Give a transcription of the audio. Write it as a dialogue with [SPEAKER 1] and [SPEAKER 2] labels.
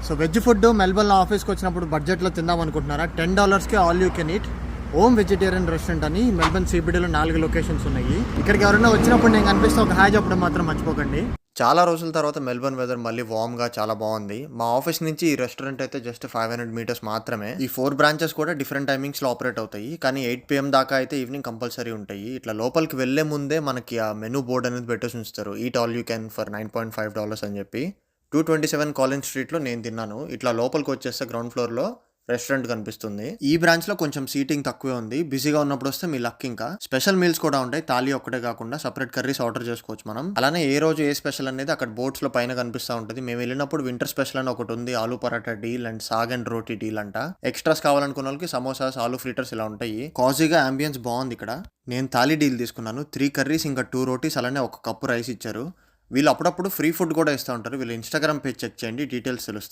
[SPEAKER 1] So veg food Melbourne ఆఫీస్కి వచ్చినప్పుడు బడ్జెట్లో తిందాం అనుకుంటున్నారా? $10కి all you can eat home vegetarian restaurant అని మెల్బర్న్ సిబిడిలో 4 లొకేషన్స్ ఉన్నాయి. ఇక్కడికి ఎవరైనా వచ్చినప్పుడు నేను కనిపిస్తే ఒక హాయ్ చెప్పడం మాత్రం మర్చిపోకండి. చాలా రోజుల తర్వాత మెల్బర్న్ వెదర్ మళ్ళీ వామ్గా చాలా బాగుంది. మా ఆఫీస్ నుంచి ఈ రెస్టారెంట్ అయితే జస్ట్ 500 మీటర్స్ మాత్రమే. ఈ 4 బ్రాంచెస్ కూడా డిఫరెంట్ టైమింగ్స్లో ఆపరేట్ అవుతాయి, కానీ 8 PM దాకా అయితే ఈవినింగ్ కంపల్సరీ ఉంటాయి. ఇట్లా లోపలికి వెళ్లే ముందే మనకి ఆ మెనూ బోర్డ్ అనేది పెట్టేసి ఉంచుతారు. Eat all you can for $9.5 అని చెప్పి. 227 కాలిన్ స్ట్రీట్లో నేను తిన్నాను. ఇట్లా లోపలికి వచ్చేస్తే గ్రౌండ్ ఫ్లోర్లో రెస్టారెంట్ కనిపిస్తుంది. ఈ బ్రాంచ్ లో కొంచెం సీటింగ్ తక్కువే ఉంది. బిజీగా ఉన్నప్పుడు వస్తే మీ లక్. ఇంకా స్పెషల్ మీల్స్ కూడా ఉంటాయి. థాలీ ఒక్కటే కాకుండా సపరేట్ కర్రీస్ ఆర్డర్ చేసుకోవచ్చు మనం. అలానే ఏ రోజు ఏ స్పెషల్ అనేది అక్కడ బోర్డ్స్ లో పైన కనిపిస్తూ ఉంటుంది. మేము వెళ్ళినప్పుడు వింటర్ స్పెషల్ అని ఒకటి ఉంది, aloo paratha deal and saag and roti deal అంట. ఎక్స్ట్రాస్ కావాలనుకున్న వాళ్ళకి సమోసాస్, ఆలూ ఫ్రిటర్స్ ఇలా ఉంటాయి. కాజీగా అంబియన్స్ బాగుంది ఇక్కడ. నేను థాలీ డీల్ తీసుకున్నాను. 3 కర్రీస్ ఇంకా 2 రోటీస్ అలానే ఒక కప్పు రైస్ ఇచ్చారు. వీళ్ళు అప్పుడప్పుడు ఫ్రీ ఫుడ్ కూడా ఇస్తూ ఉంటారు. వీళ్ళు ఇన్స్టాగ్రామ్ పేజ్ చెక్ చేయండి, డీటెయిల్స్ తెలుస్తాయి.